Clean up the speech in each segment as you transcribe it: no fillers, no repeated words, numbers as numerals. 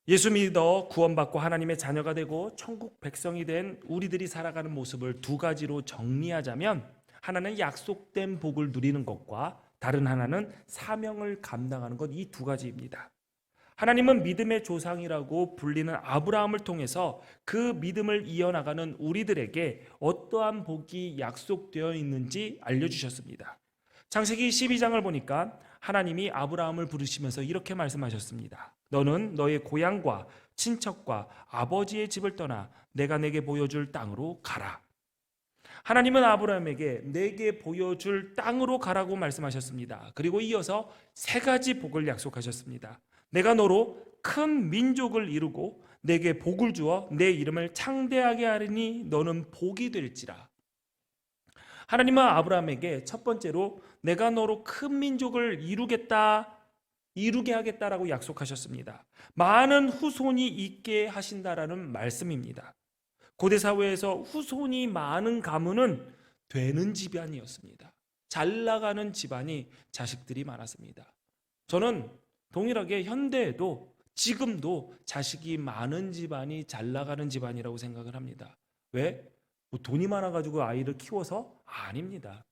예수 믿어 구원받고 하나님의 자녀가 되고 천국 백성이 된 우리들이 살아가는 모습을 두 가지로 정리하자면, 하나는 약속된 복을 누리는 것과 다른 하나는 사명을 감당하는 것, 이 두 가지입니다. 하나님은 믿음의 조상이라고 불리는 아브라함을 통해서 그 믿음을 이어나가는 우리들에게 어떠한 복이 약속되어 있는지 알려주셨습니다. 창세기 12장을 보니까 하나님이 아브라함을 부르시면서 이렇게 말씀하셨습니다. 너는 너의 고향과 친척과 아버지의 집을 떠나 내가 내게 보여줄 땅으로 가라. 하나님은 아브라함에게 내게 보여줄 땅으로 가라고 말씀하셨습니다. 그리고 이어서 세 가지 복을 약속하셨습니다. 내가 너로 큰 민족을 이루고 내게 복을 주어 내 이름을 창대하게 하리니 너는 복이 될지라. 하나님은 아브라함에게 첫 번째로 내가 너로 큰 민족을 이루게 하겠다라고 약속하셨습니다. 많은 후손이 있게 하신다라는 말씀입니다. 고대 사회에서 후손이 많은 가문은 되는 집안이었습니다. 잘 나가는 집안이 자식들이 많았습니다. 저는 동일하게 현대에도 지금도 자식이 많은 집안이 잘 나가는 집안이라고 생각을 합니다. 왜? 뭐 돈이 많아가지고 아이를 키워서? 아닙니다.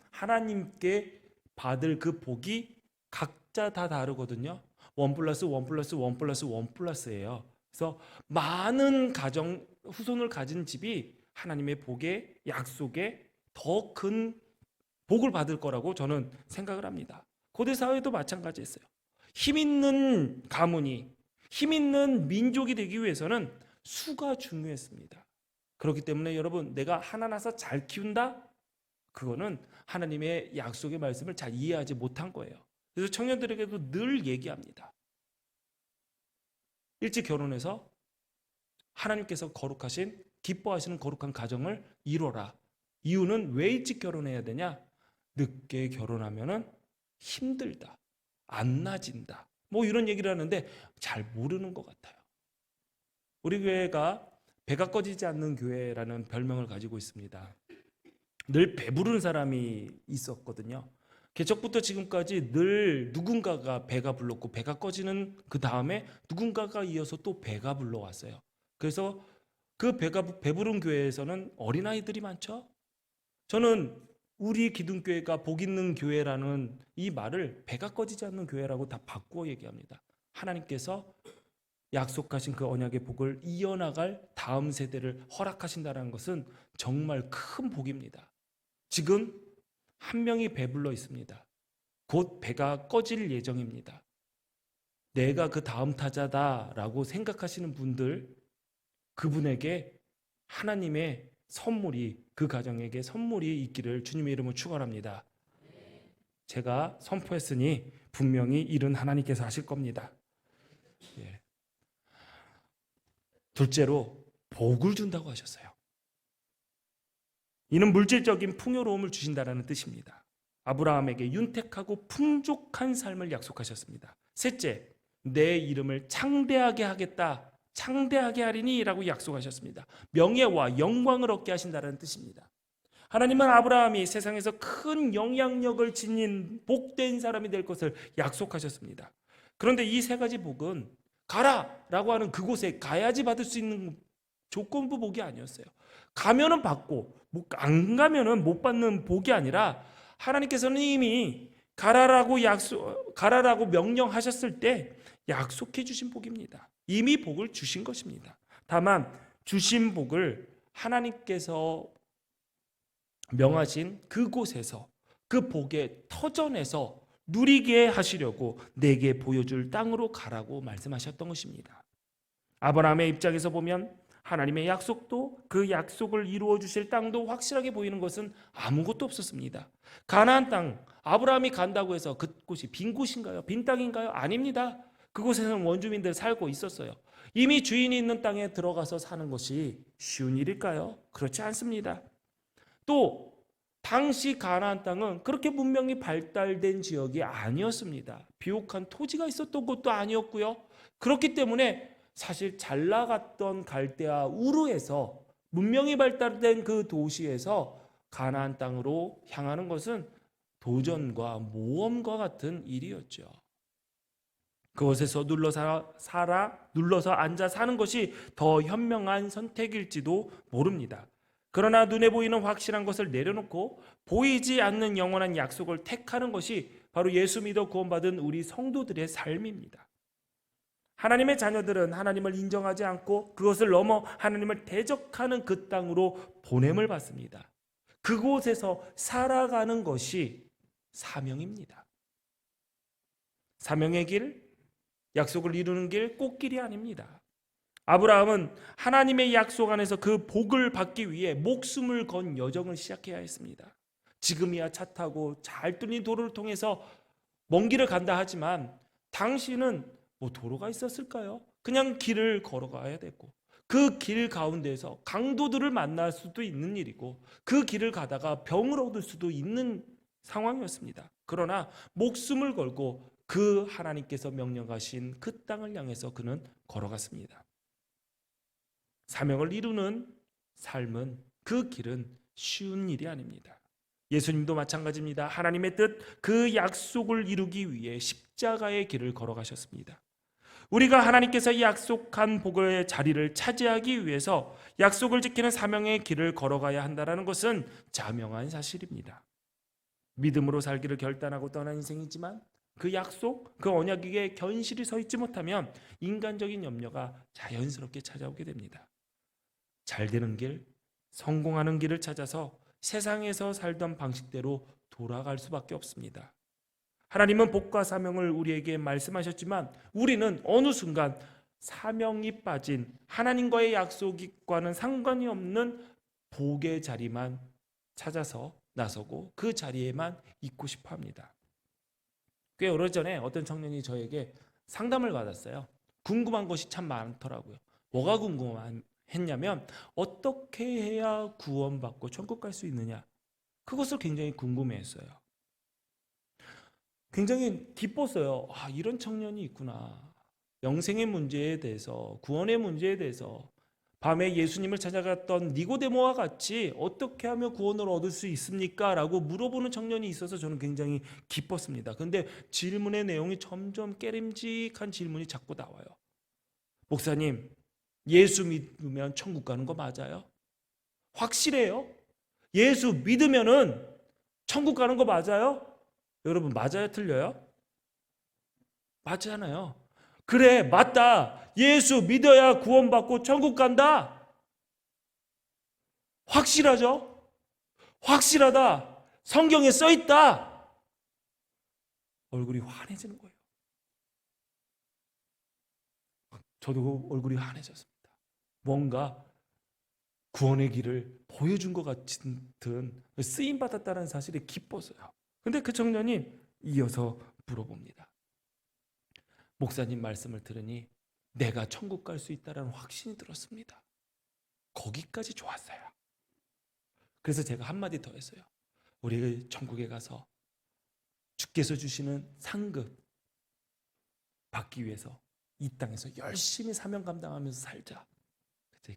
하나님께 받을 그 복이 각자 다 다르거든요. 원 플러스 원 플러스 원 플러스 원 플러스예요. 그래서 많은 가정 후손을 가진 집이 하나님의 복의 약속에 더 큰 복을 받을 거라고 저는 생각을 합니다. 고대 사회도 마찬가지였어요. 힘 있는 가문이, 힘 있는 민족이 되기 위해서는 수가 중요했습니다. 그렇기 때문에 여러분, 내가 하나 낳아서 잘 키운다? 그거는 하나님의 약속의 말씀을 잘 이해하지 못한 거예요. 그래서 청년들에게도 늘 얘기합니다. 일찍 결혼해서 하나님께서 거룩하신, 기뻐하시는 거룩한 가정을 이뤄라. 이유는 왜 일찍 결혼해야 되냐? 늦게 결혼하면 힘들다, 안 나아진다, 뭐 이런 얘기를 하는데 잘 모르는 것 같아요. 우리 교회가 배가 꺼지지 않는 교회라는 별명을 가지고 있습니다. 늘 배부른 사람이 있었거든요. 개척부터 지금까지 늘 누군가가 배가 불렀고, 배가 꺼지는 그 다음에 누군가가 이어서 또 배가 불러왔어요. 그래서 그 배부른 교회에서는 어린아이들이 많죠. 저는 우리 기둥교회가 복 있는 교회라는 이 말을 배가 꺼지지 않는 교회라고 다 바꾸어 얘기합니다. 하나님께서 약속하신 그 언약의 복을 이어나갈 다음 세대를 허락하신다는 것은 정말 큰 복입니다. 지금 한 명이 배불러 있습니다. 곧 배가 꺼질 예정입니다. 내가 그 다음 타자다라고 생각하시는 분들, 그분에게 하나님의 선물이, 그 가정에게 선물이 있기를 주님의 이름으로 축원합니다. 제가 선포했으니 분명히 일은 하나님께서 하실 겁니다. 예. 둘째로 복을 준다고 하셨어요. 이는 물질적인 풍요로움을 주신다라는 뜻입니다. 아브라함에게 윤택하고 풍족한 삶을 약속하셨습니다. 셋째, 내 이름을 창대하게 하겠다, 창대하게 하리니 라고 약속하셨습니다. 명예와 영광을 얻게 하신다는 뜻입니다. 하나님은 아브라함이 세상에서 큰 영향력을 지닌 복된 사람이 될 것을 약속하셨습니다. 그런데 이 세 가지 복은 가라 라고 하는 그곳에 가야지 받을 수 있는 조건부 복이 아니었어요. 가면은 받고 안 가면은 못 받는 복이 아니라, 하나님께서는 이미 가라라고 명령하셨을 때 약속해 주신 복입니다. 이미 복을 주신 것입니다. 다만 주신 복을 하나님께서 명하신 그곳에서, 그 복의 터전에서 누리게 하시려고 내게 보여줄 땅으로 가라고 말씀하셨던 것입니다. 아브라함의 입장에서 보면 하나님의 약속도, 그 약속을 이루어 주실 땅도 확실하게 보이는 것은 아무것도 없었습니다. 가나안 땅, 아브라함이 간다고 해서 그곳이 빈 곳인가요? 빈 땅인가요? 아닙니다. 그곳에는 원주민들 살고 있었어요. 이미 주인이 있는 땅에 들어가서 사는 것이 쉬운 일일까요? 그렇지 않습니다. 또 당시 가나안 땅은 그렇게 문명이 발달된 지역이 아니었습니다. 비옥한 토지가 있었던 것도 아니었고요. 그렇기 때문에 사실 잘 나갔던 갈대아 우르에서, 문명이 발달된 그 도시에서 가나안 땅으로 향하는 것은 도전과 모험과 같은 일이었죠. 그곳에서 눌러서 앉아 사는 것이 더 현명한 선택일지도 모릅니다. 그러나 눈에 보이는 확실한 것을 내려놓고 보이지 않는 영원한 약속을 택하는 것이 바로 예수 믿어 구원받은 우리 성도들의 삶입니다. 하나님의 자녀들은 하나님을 인정하지 않고 그것을 넘어 하나님을 대적하는 그 땅으로 보냄을 받습니다. 그곳에서 살아가는 것이 사명입니다. 사명의 길, 약속을 이루는 길, 꽃길이 아닙니다. 아브라함은 하나님의 약속 안에서 그 복을 받기 위해 목숨을 건 여정을 시작해야 했습니다. 지금이야 차 타고 잘 뚫린 도로를 통해서 먼 길을 간다 하지만 당시는 도로가 있었을까요? 그냥 길을 걸어가야 됐고 그 길 가운데서 강도들을 만날 수도 있는 일이고 그 길을 가다가 병을 얻을 수도 있는 상황이었습니다. 그러나 목숨을 걸고 그 하나님께서 명령하신 그 땅을 향해서 그는 걸어갔습니다. 사명을 이루는 삶은, 그 길은 쉬운 일이 아닙니다. 예수님도 마찬가지입니다. 하나님의 뜻, 그 약속을 이루기 위해 십자가의 길을 걸어가셨습니다. 우리가 하나님께서 약속한 복의 자리를 차지하기 위해서 약속을 지키는 사명의 길을 걸어가야 한다는 것은 자명한 사실입니다. 믿음으로 살기를 결단하고 떠난 인생이지만 그 약속, 그 언약에 견실히 서 있지 못하면 인간적인 염려가 자연스럽게 찾아오게 됩니다. 잘 되는 길, 성공하는 길을 찾아서 세상에서 살던 방식대로 돌아갈 수밖에 없습니다. 하나님은 복과 사명을 우리에게 말씀하셨지만 우리는 어느 순간 사명이 빠진 하나님과의 약속과는 상관이 없는 복의 자리만 찾아서 나서고 그 자리에만 있고 싶어 합니다. 꽤 오래전에 어떤 청년이 저에게 상담을 받았어요. 궁금한 것이 참 많더라고요. 뭐가 궁금했냐면 어떻게 해야 구원받고 천국 갈 수 있느냐, 그것을 굉장히 궁금해했어요. 굉장히 기뻤어요. 이런 청년이 있구나. 영생의 문제에 대해서, 구원의 문제에 대해서 밤에 예수님을 찾아갔던 니고데모와 같이 어떻게 하면 구원을 얻을 수 있습니까? 라고 물어보는 청년이 있어서 저는 굉장히 기뻤습니다. 그런데 질문의 내용이 점점 깨림직한 질문이 자꾸 나와요. 목사님, 예수 믿으면 천국 가는 거 맞아요? 확실해요? 예수 믿으면은 천국 가는 거 맞아요? 여러분, 맞아요? 틀려요? 맞잖아요. 그래, 맞다. 예수 믿어야 구원받고 천국 간다. 확실하죠? 확실하다. 성경에 써 있다. 얼굴이 환해지는 거예요. 저도 얼굴이 환해졌습니다. 뭔가 구원의 길을 보여준 것 같은 쓰임 받았다는 사실에 기뻤어요. 근데 그 청년이 이어서 물어봅니다. 목사님 말씀을 들으니 내가 천국 갈 수 있다는 확신이 들었습니다. 거기까지 좋았어요. 그래서 제가 한마디 더 했어요. 우리 천국에 가서 주께서 주시는 상급 받기 위해서 이 땅에서 열심히 사명 감당하면서 살자.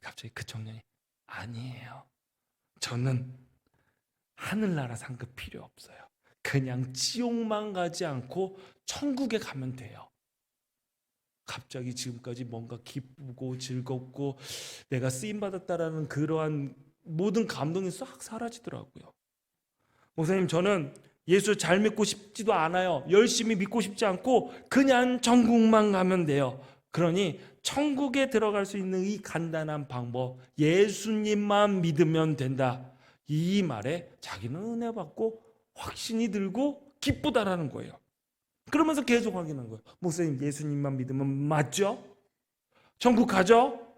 갑자기 그 청년이 아니에요. 저는 하늘나라 상급 필요 없어요. 그냥 지옥만 가지 않고 천국에 가면 돼요. 갑자기 지금까지 뭔가 기쁘고 즐겁고 내가 쓰임받았다라는 그러한 모든 감동이 싹 사라지더라고요. 목사님, 저는 예수 잘 믿고 싶지도 않아요. 열심히 믿고 싶지 않고 그냥 천국만 가면 돼요. 그러니 천국에 들어갈 수 있는 이 간단한 방법, 예수님만 믿으면 된다. 이 말에 자기는 은혜 받고 확신이 들고 기쁘다라는 거예요. 그러면서 계속 확인한 거예요. 목사님, 예수님만 믿으면 맞죠? 천국 가죠?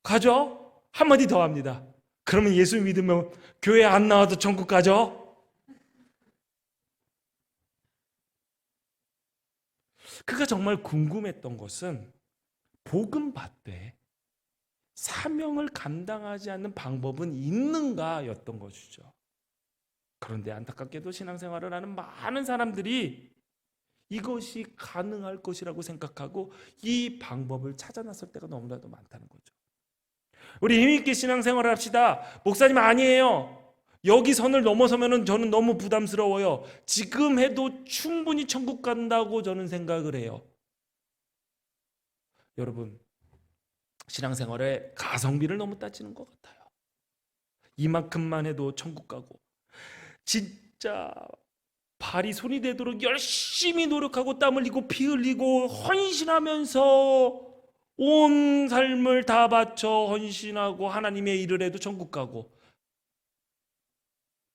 가죠? 한마디 더 합니다. 그러면 예수 믿으면 교회 안 나와도 천국 가죠? 그가 정말 궁금했던 것은 복음 받되 사명을 감당하지 않는 방법은 있는가였던 것이죠. 그런데 안타깝게도 신앙생활을 하는 많은 사람들이 이것이 가능할 것이라고 생각하고 이 방법을 찾아 나설 때가 너무나도 많다는 거죠. 우리 힘있게 신앙생활을 합시다. 목사님, 아니에요. 여기 선을 넘어서면 저는 너무 부담스러워요. 지금 해도 충분히 천국 간다고 저는 생각을 해요. 여러분, 신앙생활에 가성비를 너무 따지는 것 같아요. 이만큼만 해도 천국 가고, 진짜 발이 손이 되도록 열심히 노력하고 땀 흘리고 피 흘리고 헌신하면서 온 삶을 다 바쳐 헌신하고 하나님의 일을 해도 천국 가고,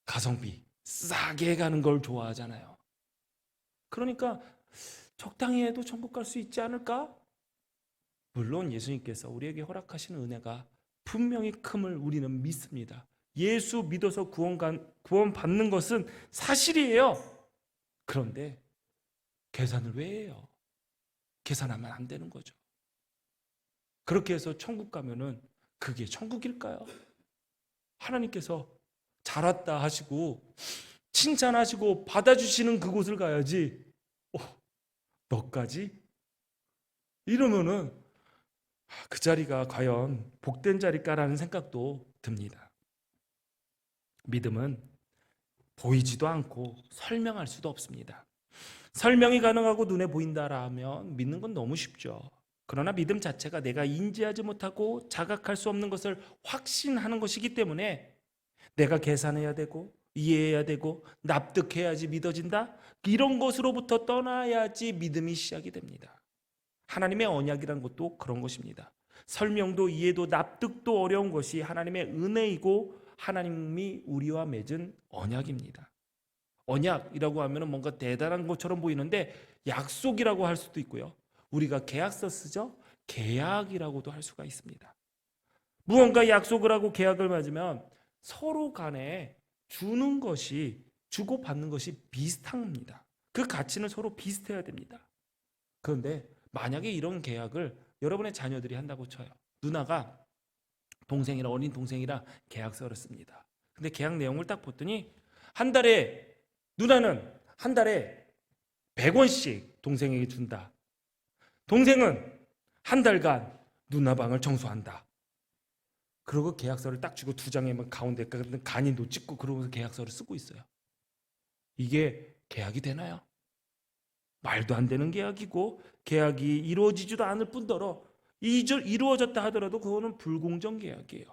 가성비 싸게 가는 걸 좋아하잖아요. 그러니까 적당히 해도 천국 갈 수 있지 않을까? 물론 예수님께서 우리에게 허락하신 은혜가 분명히 큼을 우리는 믿습니다. 예수 믿어서 구원 받는 것은 사실이에요. 그런데 계산을 왜 해요? 계산하면 안 되는 거죠. 그렇게 해서 천국 가면은 그게 천국일까요? 하나님께서 잘 왔다 하시고 칭찬하시고 받아주시는 그곳을 가야지. 너까지? 이러면은 그 자리가 과연 복된 자리일까라는 생각도 듭니다. 믿음은 보이지도 않고 설명할 수도 없습니다. 설명이 가능하고 눈에 보인다라면 믿는 건 너무 쉽죠. 그러나 믿음 자체가 내가 인지하지 못하고 자각할 수 없는 것을 확신하는 것이기 때문에 내가 계산해야 되고 이해해야 되고 납득해야지 믿어진다? 이런 것으로부터 떠나야지 믿음이 시작이 됩니다. 하나님의 언약이라는 것도 그런 것입니다. 설명도 이해도 납득도 어려운 것이 하나님의 은혜이고 하나님이 우리와 맺은 언약입니다. 언약이라고 하면 뭔가 대단한 것처럼 보이는데 약속이라고 할 수도 있고요. 우리가 계약서 쓰죠? 계약이라고도 할 수가 있습니다. 무언가 약속을 하고 계약을 맺으면 서로 간에 주는 것이 주고받는 것이 비슷합니다. 그 가치는 서로 비슷해야 됩니다. 그런데 만약에 이런 계약을 여러분의 자녀들이 한다고 쳐요. 누나가 동생이랑 어린 동생이랑 계약서를 씁니다. 근데 계약 내용을 딱 봤더니 누나는 한 달에 100원씩 동생에게 준다. 동생은 한 달간 누나 방을 청소한다. 그러고 계약서를 딱 주고 두 장에 가운데 간인도 찍고 그러면서 계약서를 쓰고 있어요. 이게 계약이 되나요? 말도 안 되는 계약이고 계약이 이루어지지도 않을 뿐더러 이루어졌다 하더라도 그거는 불공정 계약이에요.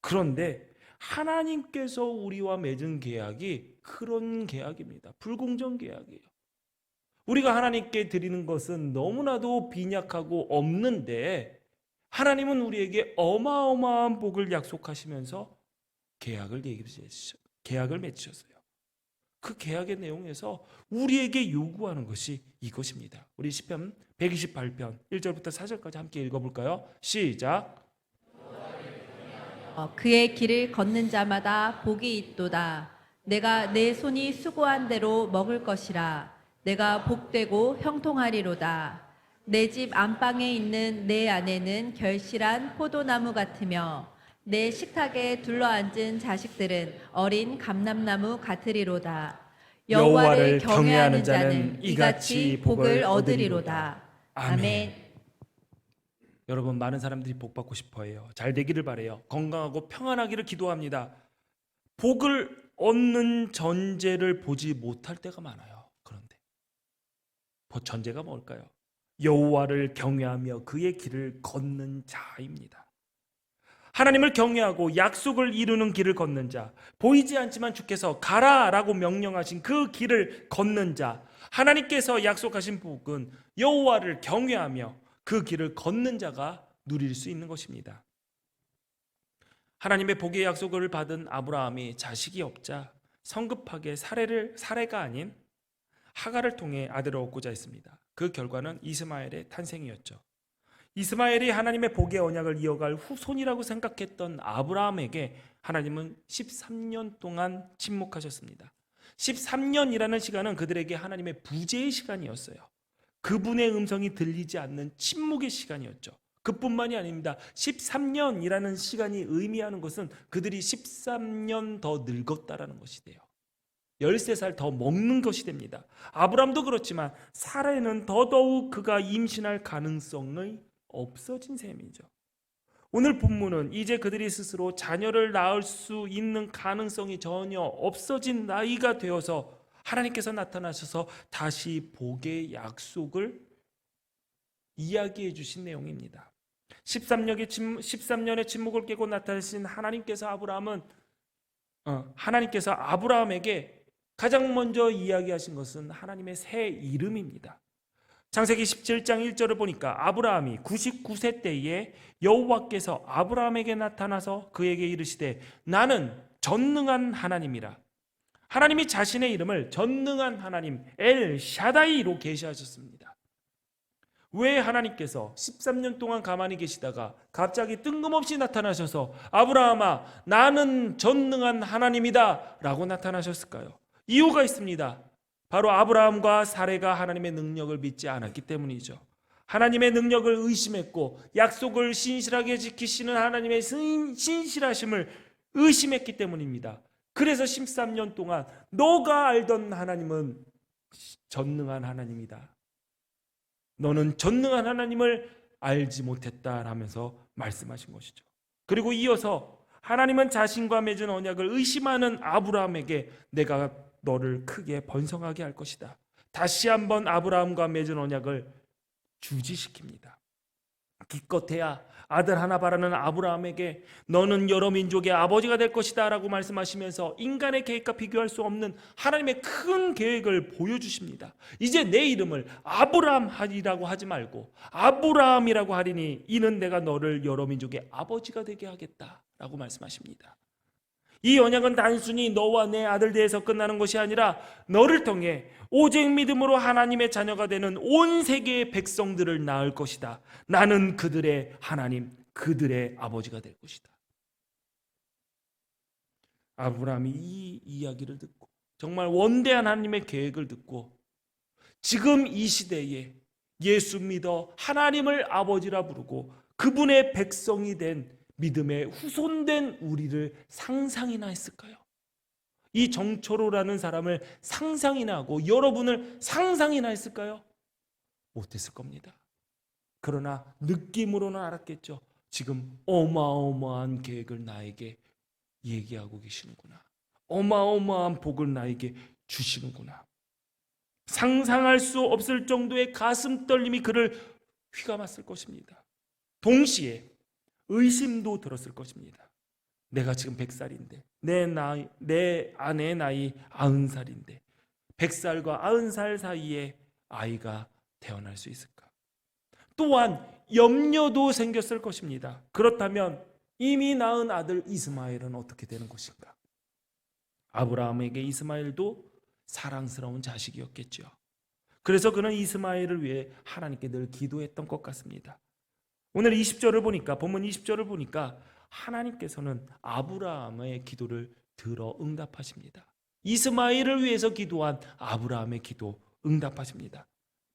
그런데 하나님께서 우리와 맺은 계약이 그런 계약입니다. 불공정 계약이에요. 우리가 하나님께 드리는 것은 너무나도 빈약하고 없는데 하나님은 우리에게 어마어마한 복을 약속하시면서 계약을 맺으셨어요. 그 계약의 내용에서 우리에게 요구하는 것이 이것입니다. 우리 시편 128편 1절부터 4절까지 함께 읽어볼까요? 시작. 그의 길을 걷는 자마다 복이 있도다. 내가 내 손이 수고한 대로 먹을 것이라. 내가 복되고 형통하리로다. 내 집 안방에 있는 내 아내는 결실한 포도나무 같으며 내 식탁에 둘러앉은 자식들은 어린 감람나무 같으리로다. 여호와를 경외하는 자는 이같이 복을 얻으리로다. 아멘. 여러분, 많은 사람들이 복 받고 싶어해요. 잘 되기를 바래요. 건강하고 평안하기를 기도합니다. 복을 얻는 전제를 보지 못할 때가 많아요. 그런데 전제가 뭘까요? 여호와를 경외하며 그의 길을 걷는 자입니다. 하나님을 경외하고 약속을 이루는 길을 걷는 자, 보이지 않지만 주께서 가라라고 명령하신 그 길을 걷는 자, 하나님께서 약속하신 복은 여호와를 경외하며 그 길을 걷는 자가 누릴 수 있는 것입니다. 하나님의 복의 약속을 받은 아브라함이 자식이 없자 성급하게 사례가 아닌 하갈을 통해 아들을 얻고자 했습니다. 그 결과는 이스마엘의 탄생이었죠. 이스마엘이 하나님의 복의 언약을 이어갈 후손이라고 생각했던 아브라함에게 하나님은 13년 동안 침묵하셨습니다. 13년이라는 시간은 그들에게 하나님의 부재의 시간이었어요. 그분의 음성이 들리지 않는 침묵의 시간이었죠. 그뿐만이 아닙니다. 13년이라는 시간이 의미하는 것은 그들이 13년 더 늙었다라는 것이 돼요. 13살 더 먹는 것이 됩니다. 아브람도 그렇지만 사라는 더더욱 그가 임신할 가능성이 없어진 셈이죠. 오늘 본문은 이제 그들이 스스로 자녀를 낳을 수 있는 가능성이 전혀 없어진 나이가 되어서 하나님께서 나타나셔서 다시 복의 약속을 이야기해 주신 내용입니다. 13년의 침묵을 깨고 나타나신 하나님께서 아브라함에게 가장 먼저 이야기하신 것은 하나님의 새 이름입니다. 창세기 17장 1절을 보니까 아브라함이 99세 때에 여호와께서 아브라함에게 나타나서 그에게 이르시되 나는 전능한 하나님이라. 하나님이 자신의 이름을 전능한 하나님 엘 샤다이로 계시하셨습니다. 왜 하나님께서 13년 동안 가만히 계시다가 갑자기 뜬금없이 나타나셔서 아브라함아 나는 전능한 하나님이다 라고 나타나셨을까요? 이유가 있습니다. 바로 아브라함과 사레가 하나님의 능력을 믿지 않았기 때문이죠. 하나님의 능력을 의심했고 약속을 신실하게 지키시는 하나님의 신실하심을 의심했기 때문입니다. 그래서 13년 동안 너가 알던 하나님은 전능한 하나님이다. 너는 전능한 하나님을 알지 못했다라면서 말씀하신 것이죠. 그리고 이어서 하나님은 자신과 맺은 언약을 의심하는 아브라함에게 내가 너를 크게 번성하게 할 것이다. 다시 한번 아브라함과 맺은 언약을 주지시킵니다. 기껏해야 아들 하나 바라는 아브라함에게 너는 여러 민족의 아버지가 될 것이다 라고 말씀하시면서 인간의 계획과 비교할 수 없는 하나님의 큰 계획을 보여주십니다. 이제 내 이름을 아브라함이라고 하지 말고 아브라함이라고 하리니 이는 내가 너를 여러 민족의 아버지가 되게 하겠다 라고 말씀하십니다. 이 언약은 단순히 너와 내 아들 대해서 끝나는 것이 아니라 너를 통해 오직 믿음으로 하나님의 자녀가 되는 온 세계의 백성들을 낳을 것이다. 나는 그들의 하나님, 그들의 아버지가 될 것이다. 아브라함이 이 이야기를 듣고 정말 원대한 하나님의 계획을 듣고 지금 이 시대에 예수 믿어 하나님을 아버지라 부르고 그분의 백성이 된 믿음의 후손된 우리를 상상이나 했을까요? 이 정초로라는 사람을 상상이나 하고 여러분을 상상이나 했을까요? 못했을 겁니다. 그러나 느낌으로는 알았겠죠. 지금 어마어마한 계획을 나에게 얘기하고 계시는구나. 어마어마한 복을 나에게 주시는구나. 상상할 수 없을 정도의 가슴 떨림이 그를 휘감았을 것입니다. 동시에 의심도 들었을 것입니다. 내가 지금 100살인데 내 아내의 나이 90살인데 100살과 90살 사이에 아이가 태어날 수 있을까? 또한 염려도 생겼을 것입니다. 그렇다면 이미 낳은 아들 이스마엘은 어떻게 되는 것인가? 아브라함에게 이스마엘도 사랑스러운 자식이었겠죠. 그래서 그는 이스마엘을 위해 하나님께 늘 기도했던 것 같습니다. 오늘 20절을 보니까 본문 20절을 보니까 하나님께서는 아브라함의 기도를 들어 응답하십니다. 이스마엘을 위해서 기도한 아브라함의 기도 응답하십니다.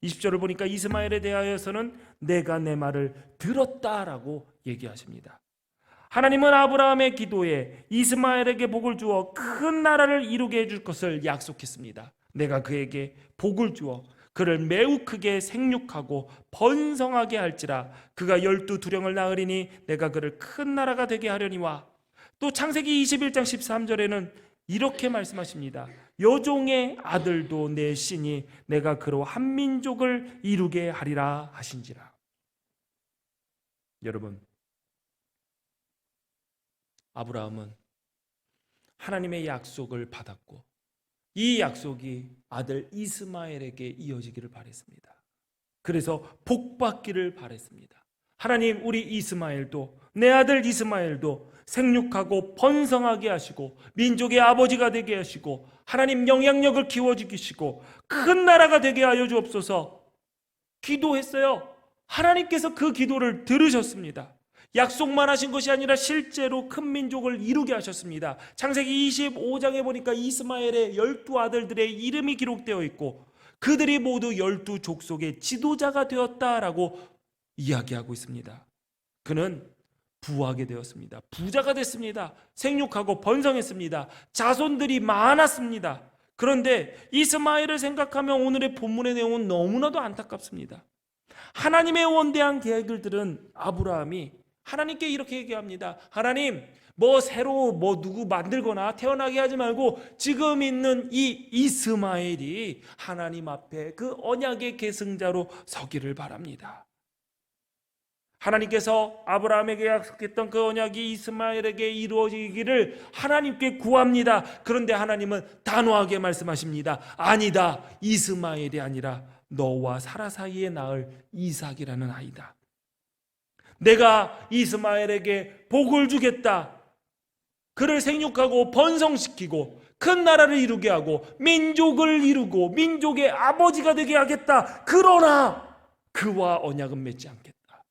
20절을 보니까 이스마엘에 대하여서는 내가 내 말을 들었다라고 얘기하십니다. 하나님은 아브라함의 기도에 이스마엘에게 복을 주어 큰 나라를 이루게 해줄 것을 약속했습니다. 내가 그에게 복을 주어 그를 매우 크게 생육하고 번성하게 할지라 그가 12두령을 낳으리니 내가 그를 큰 나라가 되게 하려니와. 또 창세기 21장 13절에는 이렇게 말씀하십니다. 여종의 아들도 내 신이 내가 그로 한 민족을 이루게 하리라 하신지라. 여러분, 아브라함은 하나님의 약속을 받았고 이 약속이 아들 이스마엘에게 이어지기를 바랬습니다. 그래서 복받기를 바랬습니다. 하나님, 우리 이스마엘도, 내 아들 이스마엘도 생육하고 번성하게 하시고 민족의 아버지가 되게 하시고 하나님 영향력을 키워주시고 큰 나라가 되게 하여 주옵소서 기도했어요. 하나님께서 그 기도를 들으셨습니다. 약속만 하신 것이 아니라 실제로 큰 민족을 이루게 하셨습니다. 창세기 25장에 보니까 이스마엘의 12아들들의 이름이 기록되어 있고 그들이 모두 12족속의 지도자가 되었다라고 이야기하고 있습니다. 그는 부하게 되었습니다. 부자가 됐습니다. 생육하고 번성했습니다. 자손들이 많았습니다. 그런데 이스마엘을 생각하면 오늘의 본문의 내용은 너무나도 안타깝습니다. 하나님의 원대한 계획을 들은 아브라함이 하나님께 이렇게 얘기합니다. 하나님, 새로 누구 만들거나 태어나게 하지 말고 지금 있는 이 이스마엘이 하나님 앞에 그 언약의 계승자로 서기를 바랍니다. 하나님께서 아브라함에게 약속했던 그 언약이 이스마엘에게 이루어지기를 하나님께 구합니다. 그런데 하나님은 단호하게 말씀하십니다. 아니다. 이스마엘이 아니라 너와 사라 사이에 낳을 이삭이라는 아이다. 내가 이스마엘에게 복을 주겠다. 그를 생육하고 번성시키고 큰 나라를 이루게 하고 민족을 이루고 민족의 아버지가 되게 하겠다. 그러나 그와 언약은 맺지 않겠다.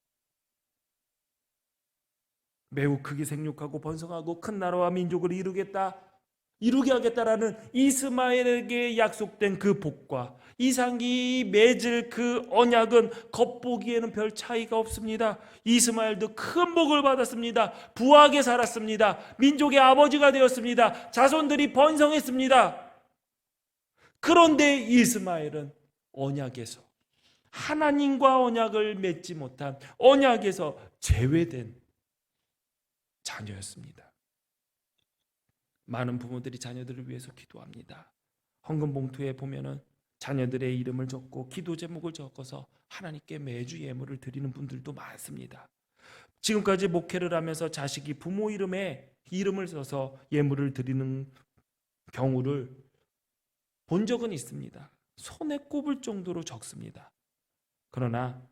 매우 크게 생육하고 번성하고 큰 나라와 민족을 이루게 하겠다라는 이스마엘에게 약속된 그 복과 이삭이 맺을 그 언약은 겉보기에는 별 차이가 없습니다. 이스마엘도 큰 복을 받았습니다. 부하게 살았습니다. 민족의 아버지가 되었습니다. 자손들이 번성했습니다. 그런데 이스마엘은 언약에서, 하나님과 언약을 맺지 못한 언약에서 제외된 자녀였습니다. 많은 부모들이 자녀들을 위해서 기도합니다. 헌금 봉투에 보면은 자녀들의 이름을 적고 기도 제목을 적어서 하나님께 매주 예물을 드리는 분들도 많습니다. 지금까지 목회를 하면서 자식이 부모 이름에 이름을 써서 예물을 드리는 경우를 본 적은 있습니다. 손에 꼽을 정도로 적습니다. 그러나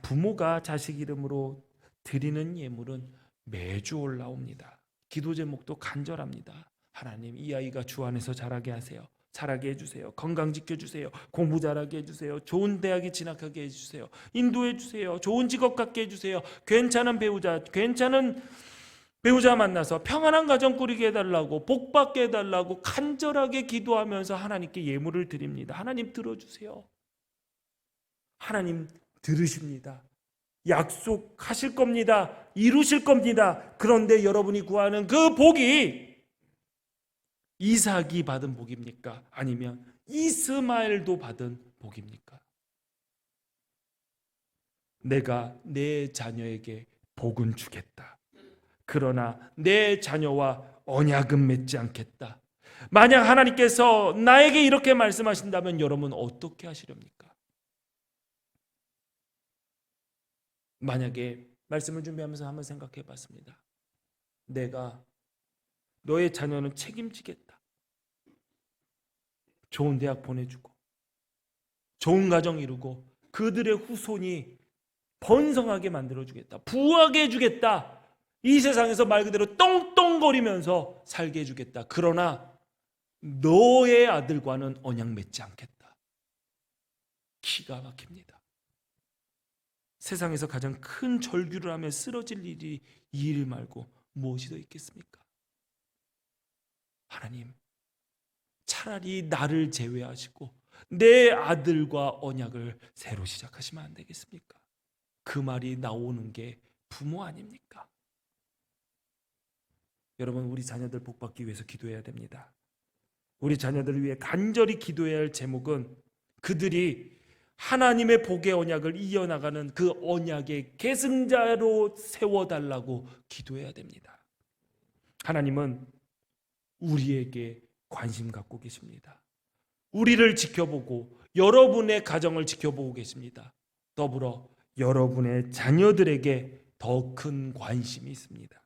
부모가 자식 이름으로 드리는 예물은 매주 올라옵니다. 기도 제목도 간절합니다. 하나님, 이 아이가 주 안에서 자라게 하세요. 자라게 해주세요. 건강 지켜주세요. 공부 잘하게 해주세요. 좋은 대학에 진학하게 해주세요. 인도해 주세요. 좋은 직업 갖게 해주세요. 괜찮은 배우자 만나서 평안한 가정 꾸리게 해달라고, 복 받게 해달라고 간절하게 기도하면서 하나님께 예물을 드립니다. 하나님 들어주세요. 하나님 들으십니다. 약속하실 겁니다. 이루실 겁니다. 그런데 여러분이 구하는 그 복이 이삭이 받은 복입니까? 아니면 이스마엘도 받은 복입니까? 내가 내 자녀에게 복은 주겠다. 그러나 내 자녀와 언약은 맺지 않겠다. 만약 하나님께서 나에게 이렇게 말씀하신다면 여러분 어떻게 하시렵니까? 만약에 말씀을 준비하면서 한번 생각해 봤습니다. 내가 너의 자녀는 책임지겠다. 좋은 대학 보내주고 좋은 가정 이루고 그들의 후손이 번성하게 만들어주겠다. 부하게 해주겠다. 이 세상에서 말 그대로 똥똥거리면서 살게 해주겠다. 그러나 너의 아들과는 언약 맺지 않겠다. 기가 막힙니다. 세상에서 가장 큰 절규를 하며 쓰러질 일이 이 일 말고 무엇이 더 있겠습니까? 하나님, 차라리 나를 제외하시고 내 아들과 언약을 새로 시작하시면 안 되겠습니까? 그 말이 나오는 게 부모 아닙니까? 여러분, 우리 자녀들 복 받기 위해서 기도해야 됩니다. 우리 자녀들을 위해 간절히 기도해야 할 제목은 그들이 하나님의 복의 언약을 이어나가는 그 언약의 계승자로 세워달라고 기도해야 됩니다. 하나님은 우리에게 관심 갖고 계십니다. 우리를 지켜보고 여러분의 가정을 지켜보고 계십니다. 더불어 여러분의 자녀들에게 더 큰 관심이 있습니다.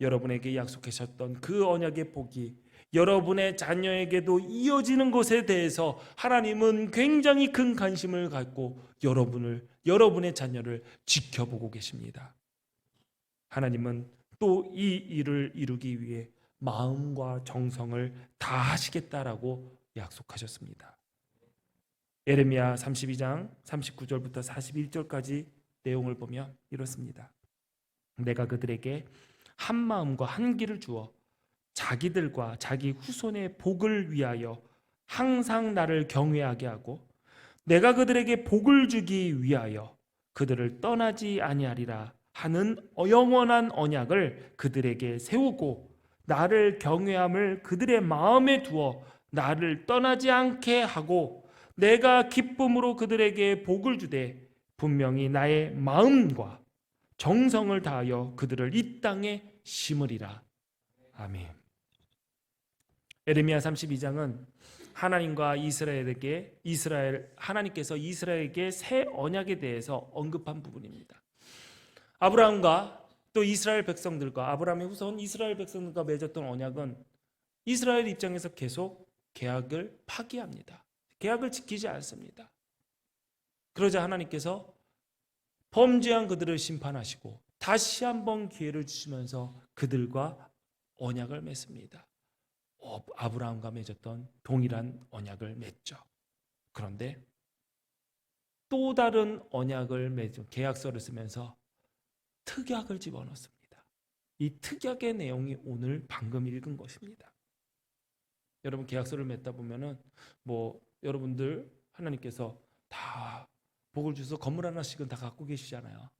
여러분에게 약속하셨던 그 언약의 복이 여러분의 자녀에게도 이어지는 것에 대해서 하나님은 굉장히 큰 관심을 갖고 여러분의 자녀를 지켜보고 계십니다. 하나님은 또 이 일을 이루기 위해 마음과 정성을 다하시겠다라고 약속하셨습니다. 예레미야 32장 39절부터 41절까지 내용을 보면 이렇습니다. 내가 그들에게 한 마음과 한 길을 주어 자기들과 자기 후손의 복을 위하여 항상 나를 경외하게 하고 내가 그들에게 복을 주기 위하여 그들을 떠나지 아니하리라 하는 영원한 언약을 그들에게 세우고 나를 경외함을 그들의 마음에 두어 나를 떠나지 않게 하고 내가 기쁨으로 그들에게 복을 주되 분명히 나의 마음과 정성을 다하여 그들을 이 땅에 심으리라. 아멘. 예레미야 32장은 하나님께서 이스라엘에게 새 언약에 대해서 언급한 부분입니다. 아브라함과 또 이스라엘 백성들과 아브라함의 후손 이스라엘 백성들과 맺었던 언약은 이스라엘 입장에서 계속 계약을 파기합니다. 계약을 지키지 않습니다. 그러자 하나님께서 범죄한 그들을 심판하시고 다시 한번 기회를 주시면서 그들과 언약을 맺습니다. 아브라함과 맺었던 동일한 언약을 맺죠. 그런데 또 다른 언약을 맺은 계약서를 쓰면서 특약을 집어넣습니다. 이 특약의 내용이 오늘 방금 읽은 것입니다. 여러분 계약서를 맺다 보면은 여러분들 하나님께서 다 복을 주셔서 건물 하나씩은 다 갖고 계시잖아요.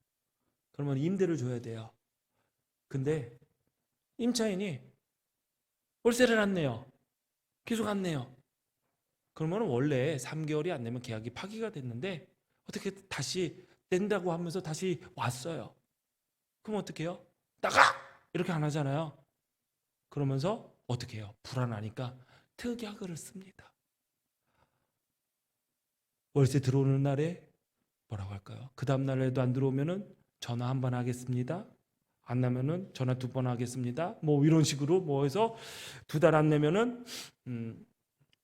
그러면 임대를 줘야 돼요. 근데 임차인이 월세를 안 내요. 계속 안 내요. 그러면 원래 3개월이 안 되면 계약이 파기가 됐는데 어떻게 다시 낸다고 하면서 다시 왔어요. 그럼 어떻게 해요? 나가! 이렇게 안 하잖아요. 그러면서 어떻게 해요? 불안하니까 특약을 씁니다. 월세 들어오는 날에 뭐라고 할까요? 그 다음 날에도 안 들어오면은 전화 한 번 하겠습니다. 안 나면은 전화 2번 하겠습니다. 이런 식으로 해서 2달 안 내면은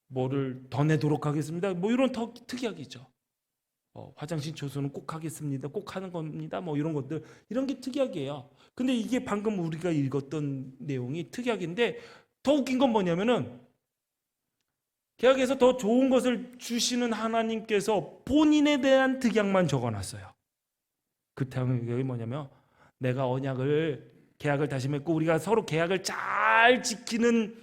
뭐를 더 내도록 하겠습니다. 이런 특약이죠. 화장실 조수는 꼭 하겠습니다. 꼭 하는 겁니다. 이런 것들, 이런 게 특약이에요. 근데 이게 방금 우리가 읽었던 내용이 특약인데 더 웃긴 건 뭐냐면은 계약에서 더 좋은 것을 주시는 하나님께서 본인에 대한 특약만 적어놨어요. 그 특약이 뭐냐면 내가 계약을 다시 맺고 우리가 서로 계약을 잘 지키는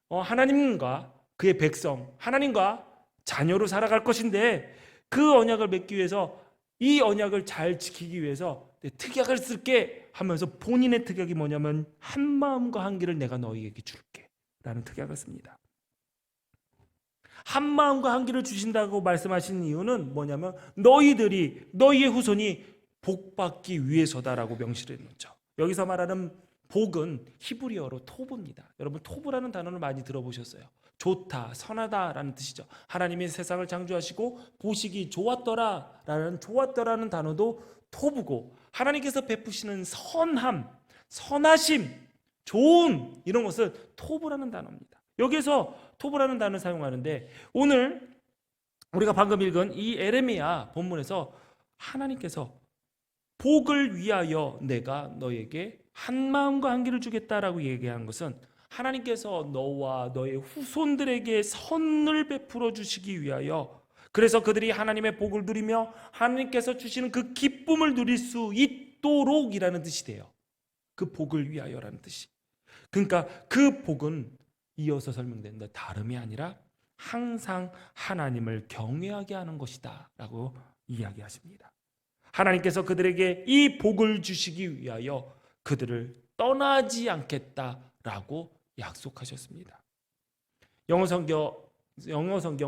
하나님과 그의 백성, 하나님과 자녀로 살아갈 것인데 그 언약을 맺기 위해서 이 언약을 잘 지키기 위해서 특약을 쓸게 하면서 본인의 특약이 뭐냐면 한 마음과 한 길을 내가 너희에게 줄게 라는 특약을 씁니다. 한 마음과 한 길을 주신다고 말씀하신 이유는 뭐냐면 너희의 후손이 복받기 위해서다라고 명시를 해놓죠. 여기서 말하는 복은 히브리어로 토브입니다. 여러분 토브라는 단어를 많이 들어보셨어요. 좋다, 선하다라는 뜻이죠. 하나님이 세상을 창조하시고 보시기 좋았더라라는 좋았더라는 단어도 토브고 하나님께서 베푸시는 선함, 선하심, 좋은 이런 것을 토브라는 단어입니다. 여기서 토브라는 단어를 사용하는데 오늘 우리가 방금 읽은 이 에레미야 본문에서 하나님께서 복을 위하여 내가 너에게 한 마음과 한 길을 주겠다라고 얘기한 것은 하나님께서 너와 너의 후손들에게 선을 베풀어 주시기 위하여 그래서 그들이 하나님의 복을 누리며 하나님께서 주시는 그 기쁨을 누릴 수 있도록이라는 뜻이 돼요. 그 복을 위하여라는 뜻이. 그러니까 그 복은 이어서 설명된다. 다름이 아니라 항상 하나님을 경외하게 하는 것이다 라고 이야기하십니다. 하나님께서 그들에게 이 복을 주시기 위하여 그들을 떠나지 않겠다라고 약속하셨습니다. 영어 성경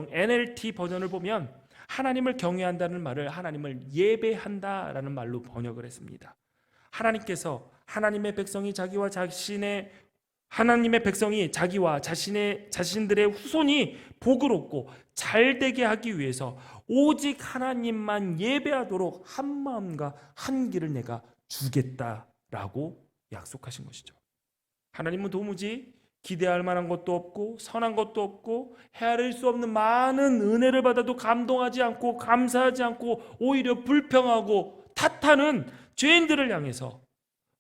NLT 버전을 보면 하나님을 경외한다는 말을 하나님을 예배한다라는 말로 번역을 했습니다. 하나님께서 하나님의 백성이 자기와 자신들의 후손이 복을 얻고 잘 되게 하기 위해서 오직 하나님만 예배하도록 한 마음과 한 길을 내가 주겠다라고 약속하신 것이죠. 하나님은 도무지 기대할 만한 것도 없고 선한 것도 없고 헤아릴 수 없는 많은 은혜를 받아도 감동하지 않고 감사하지 않고 오히려 불평하고 탓하는 죄인들을 향해서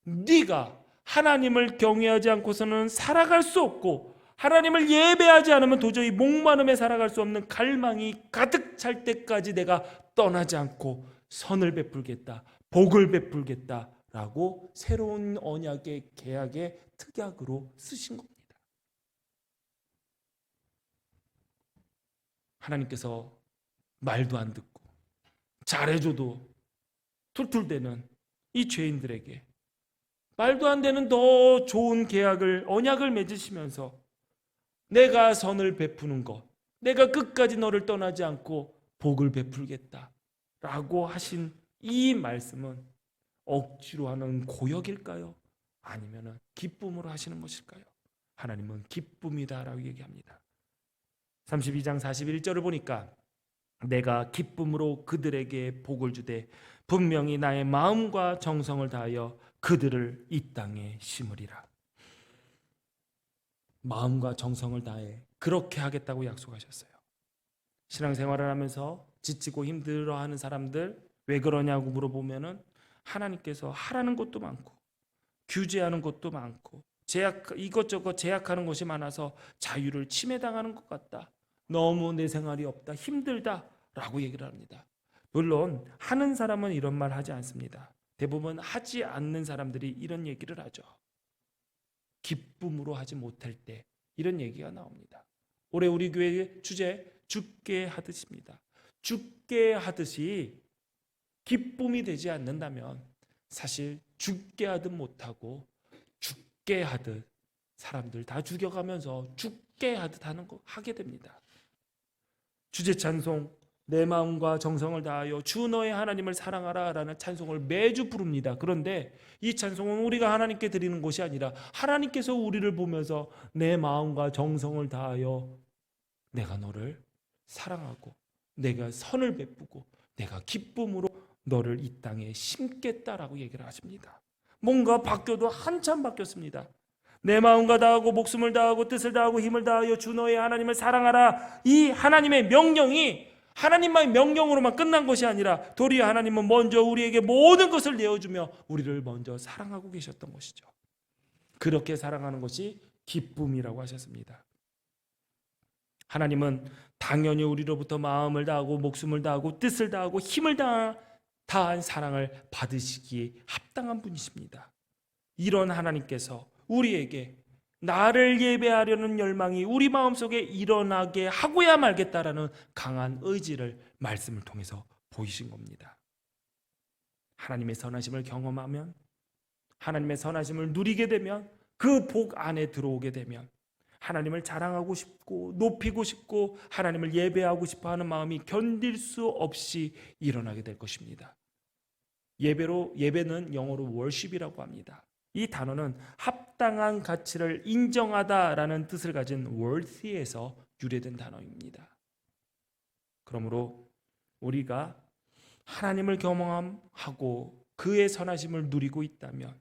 네가 하나님을 경외하지 않고서는 살아갈 수 없고 하나님을 예배하지 않으면 도저히 목마름에 살아갈 수 없는 갈망이 가득 찰 때까지 내가 떠나지 않고 선을 베풀겠다, 복을 베풀겠다라고 새로운 언약의 계약의 특약으로 쓰신 겁니다. 하나님께서 말도 안 듣고 잘해줘도 툴툴대는 이 죄인들에게 말도 안 되는 더 좋은 언약을 맺으시면서 내가 선을 베푸는 것, 내가 끝까지 너를 떠나지 않고 복을 베풀겠다라고 하신 이 말씀은 억지로 하는 고역일까요? 아니면 기쁨으로 하시는 것일까요? 하나님은 기쁨이다라고 얘기합니다. 32장 41절을 보니까 내가 기쁨으로 그들에게 복을 주되 분명히 나의 마음과 정성을 다하여 그들을 이 땅에 심으리라. 마음과 정성을 다해 그렇게 하겠다고 약속하셨어요. 신앙생활을 하면서 지치고 힘들어하는 사람들 왜 그러냐고 물어보면은 하나님께서 하라는 것도 많고 규제하는 것도 많고 이것저것 제약하는 것이 많아서 자유를 침해당하는 것 같다. 너무 내 생활이 없다. 힘들다. 라고 얘기를 합니다. 물론 하는 사람은 이런 말 하지 않습니다. 대부분 하지 않는 사람들이 이런 얘기를 하죠. 기쁨으로 하지 못할 때 이런 얘기가 나옵니다. 올해 우리 교회의 주제 죽게 하듯입니다. 죽게 하듯이 기쁨이 되지 않는다면 사실 죽게 하듯 못하고 죽게 하듯 사람들 다 죽여가면서 죽게 하듯 하게 됩니다. 주제 찬송 내 마음과 정성을 다하여 주 너의 하나님을 사랑하라 라는 찬송을 매주 부릅니다. 그런데 이 찬송은 우리가 하나님께 드리는 것이 아니라 하나님께서 우리를 보면서 내 마음과 정성을 다하여 내가 너를 사랑하고 내가 선을 베푸고 내가 기쁨으로 너를 이 땅에 심겠다라고 얘기를 하십니다. 뭔가 바뀌어도 한참 바뀌었습니다. 내 마음과 다하고 목숨을 다하고 뜻을 다하고 힘을 다하여 주 너의 하나님을 사랑하라. 이 하나님의 명령이 하나님만의 명령으로만 끝난 것이 아니라 도리어 하나님은 먼저 우리에게 모든 것을 내어주며 우리를 먼저 사랑하고 계셨던 것이죠. 그렇게 사랑하는 것이 기쁨이라고 하셨습니다. 하나님은 당연히 우리로부터 마음을 다하고 목숨을 다하고 뜻을 다하고 힘을 다한 사랑을 받으시기에 합당한 분이십니다. 이런 하나님께서 우리에게 나를 예배하려는 열망이 우리 마음속에 일어나게 하고야 말겠다라는 강한 의지를 말씀을 통해서 보이신 겁니다. 하나님의 선하심을 경험하면 하나님의 선하심을 누리게 되면 그 복 안에 들어오게 되면 하나님을 자랑하고 싶고 높이고 싶고 하나님을 예배하고 싶어하는 마음이 견딜 수 없이 일어나게 될 것입니다. 예배는 영어로 worship이라고 합니다. 이 단어는 합당한 가치를 인정하다라는 뜻을 가진 worthy에서 유래된 단어입니다. 그러므로 우리가 하나님을 경험하고 그의 선하심을 누리고 있다면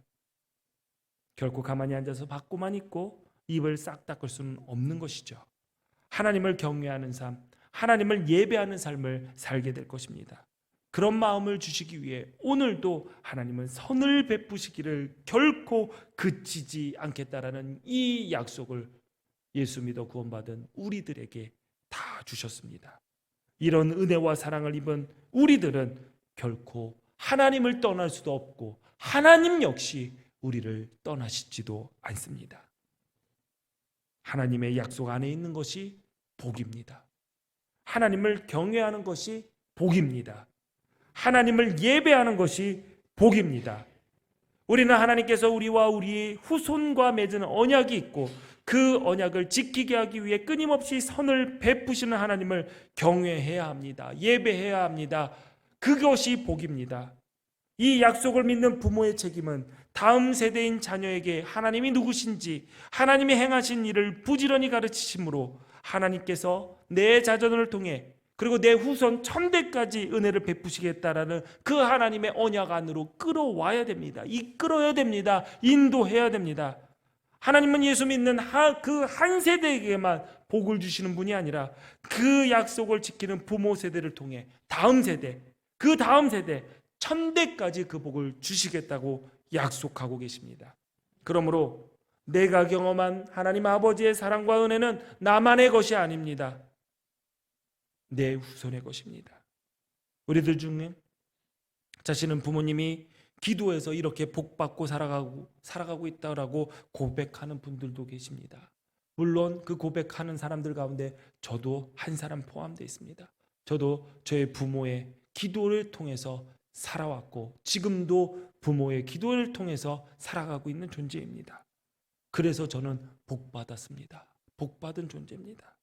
결코 가만히 앉아서 받고만 있고 입을 싹 닦을 수는 없는 것이죠. 하나님을 경외하는 삶, 하나님을 예배하는 삶을 살게 될 것입니다. 그런 마음을 주시기 위해 오늘도 하나님은 선을 베푸시기를 결코 그치지 않겠다라는 이 약속을 예수 믿어 구원받은 우리들에게 다 주셨습니다. 이런 은혜와 사랑을 입은 우리들은 결코 하나님을 떠날 수도 없고 하나님 역시 우리를 떠나시지도 않습니다. 하나님의 약속 안에 있는 것이 복입니다. 하나님을 경외하는 것이 복입니다. 하나님을 예배하는 것이 복입니다. 우리는 하나님께서 우리와 우리의 후손과 맺은 언약이 있고 그 언약을 지키게 하기 위해 끊임없이 선을 베푸시는 하나님을 경외해야 합니다. 예배해야 합니다. 그것이 복입니다. 이 약속을 믿는 부모의 책임은 다음 세대인 자녀에게 하나님이 누구신지 하나님이 행하신 일을 부지런히 가르치심으로 하나님께서 내 자손을 통해 그리고 내 후손 1000대까지 은혜를 베푸시겠다라는 그 하나님의 언약 안으로 끌어와야 됩니다. 이끌어야 됩니다. 인도해야 됩니다. 하나님은 예수 믿는 그 한 세대에게만 복을 주시는 분이 아니라 그 약속을 지키는 부모 세대를 통해 다음 세대, 그 다음 세대 1000대까지 그 복을 주시겠다고 약속하고 계십니다. 그러므로 내가 경험한 하나님 아버지의 사랑과 은혜는 나만의 것이 아닙니다. 내 후손의 것입니다. 우리들 중에 자신은 부모님이 기도해서 이렇게 복받고 살아가고 있다라고 고백하는 분들도 계십니다. 물론 그 고백하는 사람들 가운데 저도 한 사람 포함되어 있습니다. 저도 저의 부모의 기도를 통해서 살아왔고 지금도 부모의 기도를 통해서 살아가고 있는 존재입니다. 그래서 저는 복받았습니다. 복받은 존재입니다.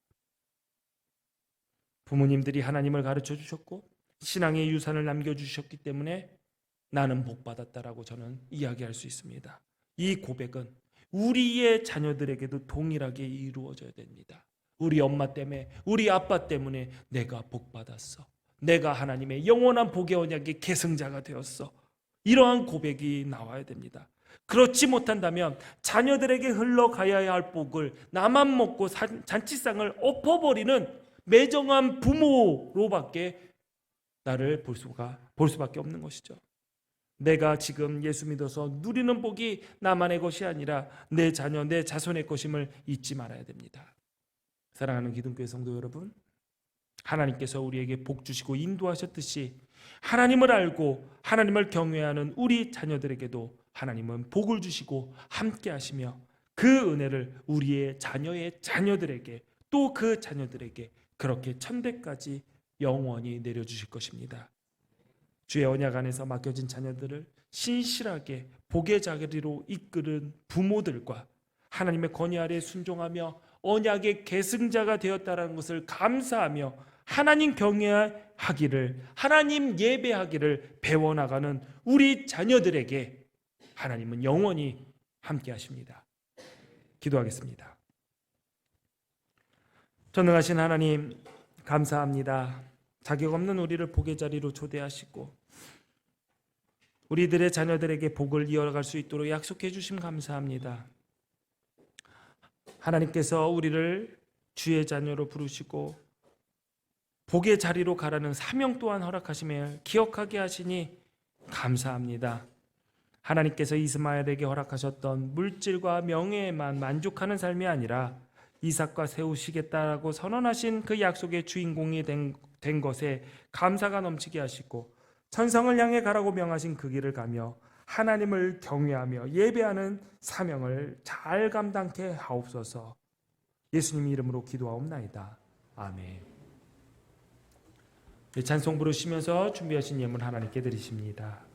부모님들이 하나님을 가르쳐 주셨고 신앙의 유산을 남겨주셨기 때문에 나는 복받았다라고 저는 이야기할 수 있습니다. 이 고백은 우리의 자녀들에게도 동일하게 이루어져야 됩니다. 우리 엄마 때문에, 우리 아빠 때문에 내가 복 받았어. 내가 하나님의 영원한 복의 언약의 계승자가 되었어. 이러한 고백이 나와야 됩니다. 그렇지 못한다면 자녀들에게 흘러가야 할 복을 나만 먹고 잔치상을 엎어버리는 매정한 부모로밖에 나를 볼 수밖에 없는 것이죠. 내가 지금 예수 믿어서 누리는 복이 나만의 것이 아니라 내 자녀, 내 자손의 것임을 잊지 말아야 됩니다. 사랑하는 기둥교회 성도 여러분, 하나님께서 우리에게 복 주시고 인도하셨듯이 하나님을 알고 하나님을 경외하는 우리 자녀들에게도 하나님은 복을 주시고 함께 하시며 그 은혜를 우리의 자녀의 자녀들에게, 또 그 자녀들에게 그렇게 천대까지 영원히 내려주실 것입니다. 주의 언약 안에서 맡겨진 자녀들을 신실하게 복의 자리로 이끄는 부모들과 하나님의 권위 아래 순종하며 언약의 계승자가 되었다는 것을 감사하며 하나님 경외하기를, 하나님 예배하기를 배워나가는 우리 자녀들에게 하나님은 영원히 함께 하십니다. 기도하겠습니다. 전능하신 하나님, 감사합니다. 자격 없는 우리를 복의 자리로 초대하시고 우리들의 자녀들에게 복을 이어갈 수 있도록 약속해 주심 감사합니다. 하나님께서 우리를 주의 자녀로 부르시고 복의 자리로 가라는 사명 또한 허락하심을 기억하게 하시니 감사합니다. 하나님께서 이스마엘에게 허락하셨던 물질과 명예에만 만족하는 삶이 아니라 이삭과 세우시겠다라고 선언하신 그 약속의 주인공이 된 것에 감사가 넘치게 하시고 천성을 향해 가라고 명하신 그 길을 가며 하나님을 경외하며 예배하는 사명을 잘 감당케 하옵소서. 예수님 이름으로 기도하옵나이다. 아멘. 찬송 부르시면서 준비하신 예물 하나님께 드리십니다.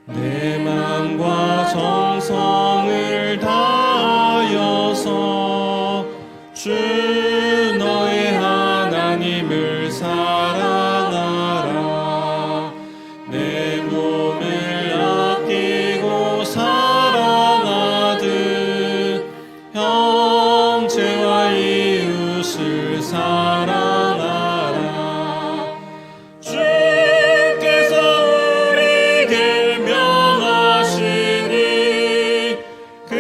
내 마음과 정성을 다하여서 주 너의 하나님을 사랑하라. 내 몸을 아끼고 사랑하듯 형제와 이웃을 사랑하라. 주께서 우리에게 명하시니 그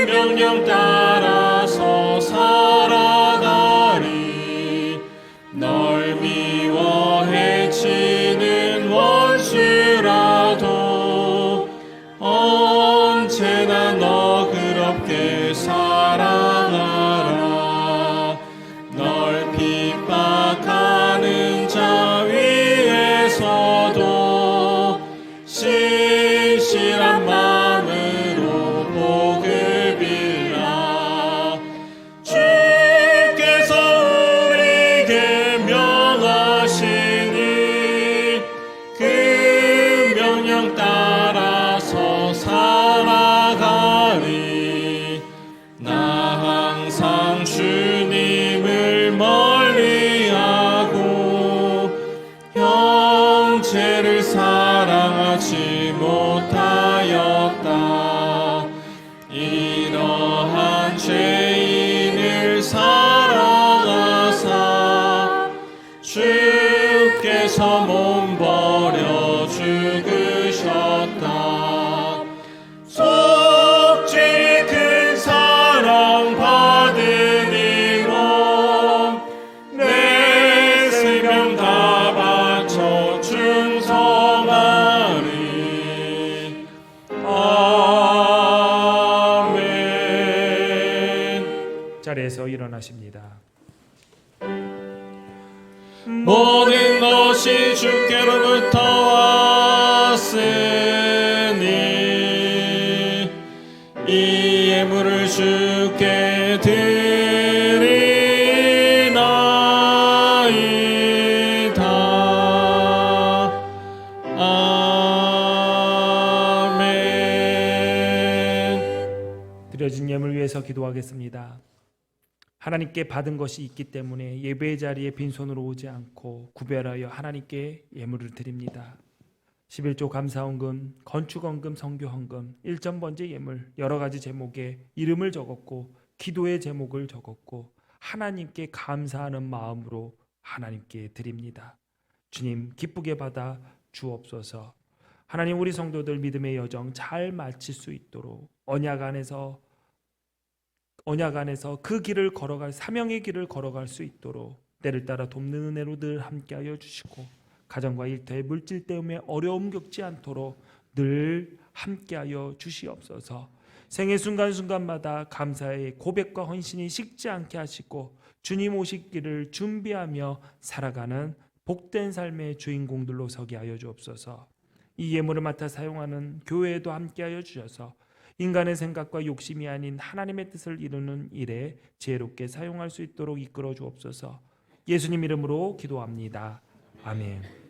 명령 따라서 살아가리. 널 미워 해치는 원수라도 언제나 너그럽게 사랑하라. 널 핍박하는 자 위에서도 신실한 마음으로 복을 빌라. 주께서 우리에게 명하시니 그 명령 따라서 살아가리. 나 항상 주님을 멀리하고 형제를 사랑하지 못하였다. 이러한 죄인을 사랑하사 주께서 몸 버려 죽으셨다. 속죄의 큰 사랑 받으니로 내 생명 다 바쳐 충성하리. 아멘. 자리에서 일어나십니다. 모든 것이 주께로부터 왔으니 이 예물을 주께 드리나이다. 아멘. 드려진 예물 위해서 기도하겠습니다. 하나님께 받은 것이 있기 때문에 예배의 자리에 빈손으로 오지 않고 구별하여 하나님께 예물을 드립니다. 11조 감사헌금, 건축헌금, 성교헌금, 일전번제 예물 여러 가지 제목에 이름을 적었고 기도의 제목을 적었고 하나님께 감사하는 마음으로 하나님께 드립니다. 주님 기쁘게 받아 주옵소서. 하나님 우리 성도들 믿음의 여정 잘 마칠 수 있도록 언약 안에서 그 길을 걸어갈 사명의 길을 걸어갈 수 있도록 때를 따라 돕는 은혜로 늘 함께하여 주시고 가정과 일터에 물질 때문에 어려움 겪지 않도록 늘 함께하여 주시옵소서. 생애 순간순간마다 감사의 고백과 헌신이 식지 않게 하시고 주님 오시기를 준비하며 살아가는 복된 삶의 주인공들로 서게 하여 주옵소서. 이 예물을 맡아 사용하는 교회에도 함께하여 주셔서 인간의 생각과 욕심이 아닌 하나님의 뜻을 이루는 일에 지혜롭게 사용할 수 있도록 이끌어 주옵소서. 예수님 이름으로 기도합니다. 아멘.